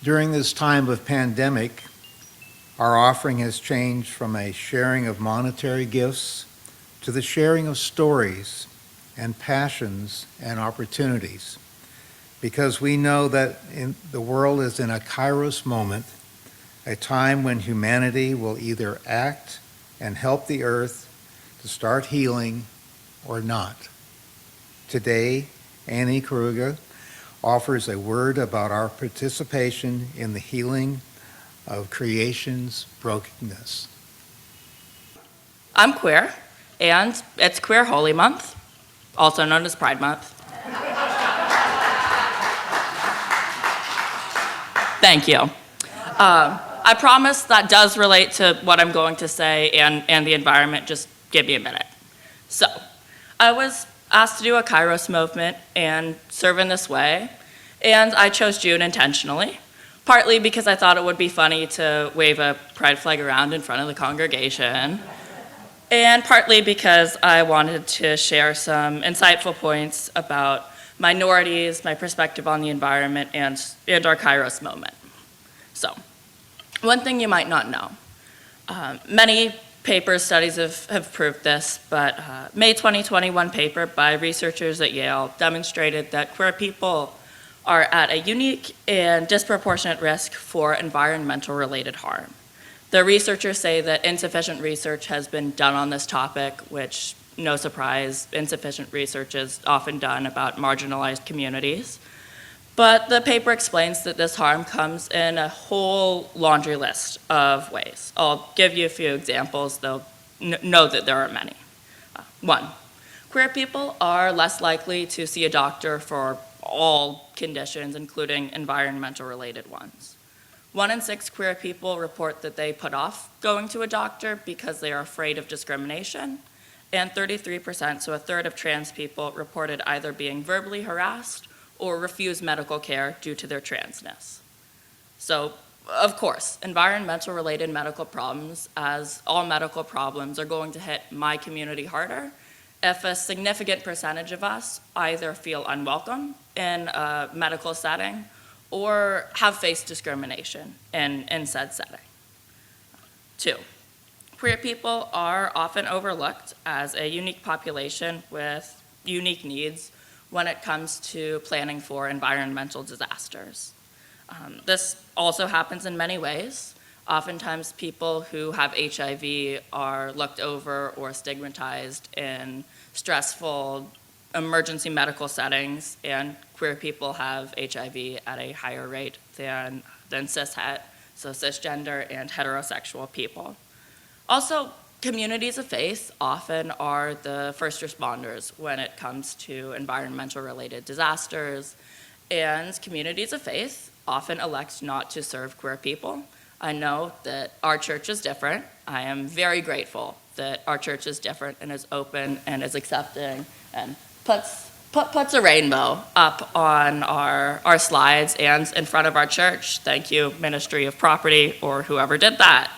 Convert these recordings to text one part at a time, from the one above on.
During this time of pandemic, our offering has changed from a sharing of monetary gifts to the sharing of stories and passions and opportunities, because we know that the world is in a Kairos moment, a time when humanity will either act and help the earth to start healing or not. Today, Annie Koruga offers a word about our participation in the healing of creation's brokenness. I'm queer, and it's Queer Holy Month, also known as Pride Month. Thank you. I promise that does relate to what I'm going to say and the environment. Just give me a minute. So, I was asked to do a Kairos movement and serve in this way, and I chose June intentionally, partly because I thought it would be funny to wave a pride flag around in front of the congregation, and partly because I wanted to share some insightful points about minorities, my perspective on the environment, and our Kairos moment. So, one thing you might not know, many studies have proved this, but May 2021 paper by researchers at Yale demonstrated that queer people are at a unique and disproportionate risk for environmental-related harm. The researchers say that insufficient research has been done on this topic, which, no surprise, insufficient research is often done about marginalized communities. But the paper explains that this harm comes in a whole laundry list of ways. I'll give you a few examples, though know that there are many. 1, queer people are less likely to see a doctor for all conditions, including environmental-related ones. 1 in 6 queer people report that they put off going to a doctor because they are afraid of discrimination, and 33%, so a third of trans people, reported either being verbally harassed or refuse medical care due to their transness. So, of course, environmental-related medical problems, as all medical problems, are going to hit my community harder if a significant percentage of us either feel unwelcome in a medical setting or have faced discrimination in said setting. 2, queer people are often overlooked as a unique population with unique needs when it comes to planning for environmental disasters. This also happens in many ways. Oftentimes people who have HIV are looked over or stigmatized in stressful emergency medical settings, and queer people have HIV at a higher rate than cishet, so cisgender and heterosexual people. Also, communities of faith often are the first responders when it comes to environmental-related disasters, and communities of faith often elect not to serve queer people. I know that our church is different. I am very grateful that our church is different and is open and is accepting and puts a rainbow up on our slides and in front of our church. Thank you, Ministry of Property, or whoever did that.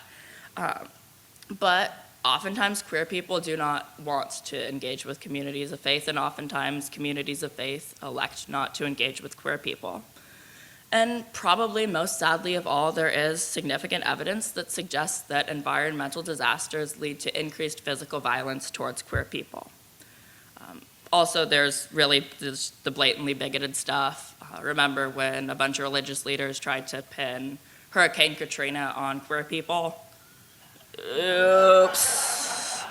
But oftentimes queer people do not want to engage with communities of faith, and oftentimes communities of faith elect not to engage with queer people. And probably most sadly of all, there is significant evidence that suggests that environmental disasters lead to increased physical violence towards queer people. Also, there's the blatantly bigoted stuff. Remember when a bunch of religious leaders tried to pin Hurricane Katrina on queer people? Oops.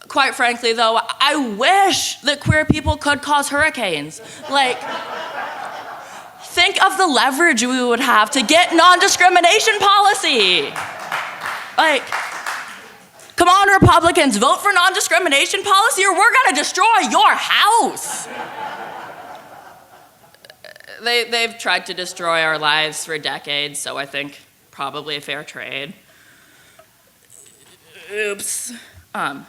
Quite frankly, though, I wish that queer people could cause hurricanes. Like, think of the leverage we would have to get non-discrimination policy. Like, come on, Republicans, vote for non-discrimination policy or we're gonna destroy your house. They've tried to destroy our lives for decades, so I think probably a fair trade. Oops.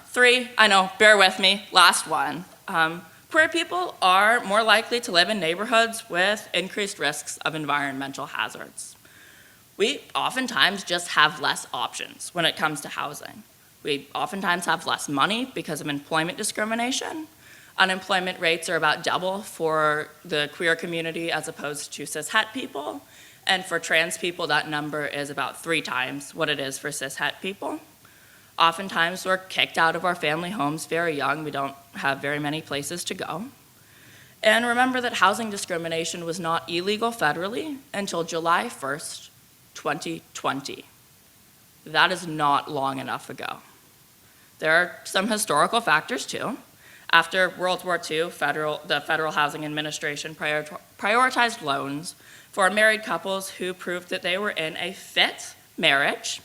3, I know, bear with me, last one. Queer people are more likely to live in neighborhoods with increased risks of environmental hazards. We oftentimes just have less options when it comes to housing. We oftentimes have less money because of employment discrimination. Unemployment rates are about double for the queer community as opposed to cis-het people. And for trans people, that number is about 3 times what it is for cis-het people. Oftentimes, we're kicked out of our family homes very young. We don't have very many places to go. And remember that housing discrimination was not illegal federally until July 1st, 2020. That is not long enough ago. There are some historical factors too. After World War II, the Federal Housing Administration prioritized loans for married couples who proved that they were in a fit marriage.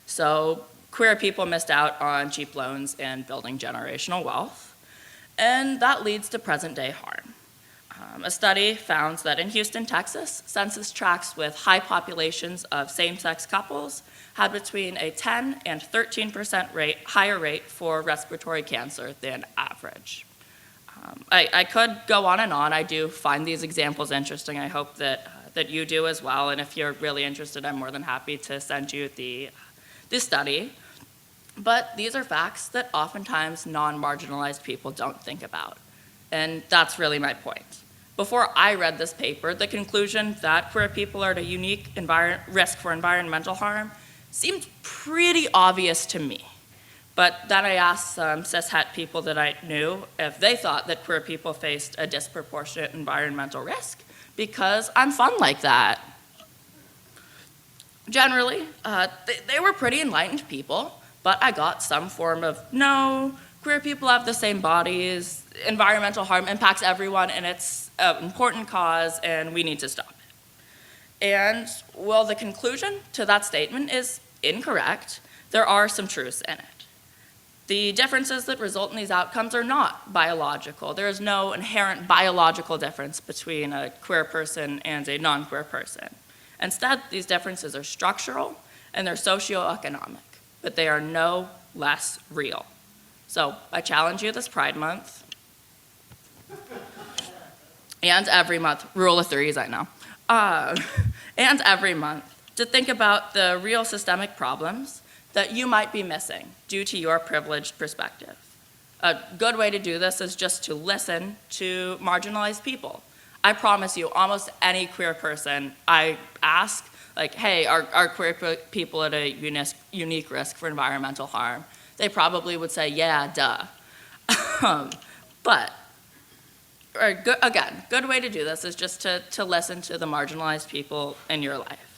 So queer people missed out on cheap loans and building generational wealth. And that leads to present-day harm. A study found that in Houston, Texas, census tracts with high populations of same-sex couples had between a 10 and 13% higher rate for respiratory cancer than average. I could go on and on. I do find these examples interesting. I hope that you do as well. And if you're really interested, I'm more than happy to send you the study. But these are facts that oftentimes non-marginalized people don't think about. And that's really my point. Before I read this paper, the conclusion that queer people are at a unique risk for environmental harm seemed pretty obvious to me. But then I asked some cis-het people that I knew if they thought that queer people faced a disproportionate environmental risk, because I'm fun like that. Generally, they were pretty enlightened people, but I got some form of, no, queer people have the same bodies, environmental harm impacts everyone, and it's an important cause, and we need to stop it. And, well, the conclusion to that statement is incorrect. There are some truths in it. The differences that result in these outcomes are not biological. There is no inherent biological difference between a queer person and a non-queer person. Instead, these differences are structural and they're socioeconomic, but they are no less real. So I challenge you this Pride Month, and every month, rule of threes, I know, and every month, to think about the real systemic problems that you might be missing due to your privileged perspective. A good way to do this is just to listen to marginalized people. I promise you, almost any queer person I ask, like, hey, are queer people at a unique risk for environmental harm? They probably would say, yeah, duh. But, again, good way to do this is just to listen to the marginalized people in your life.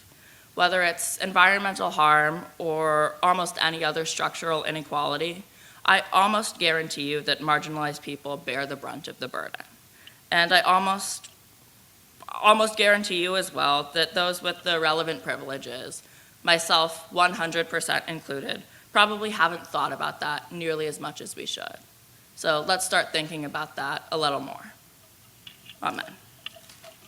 Whether it's environmental harm or almost any other structural inequality, I almost guarantee you that marginalized people bear the brunt of the burden. And I almost guarantee you as well that those with the relevant privileges, myself 100% included, probably haven't thought about that nearly as much as we should. So let's start thinking about that a little more. Amen.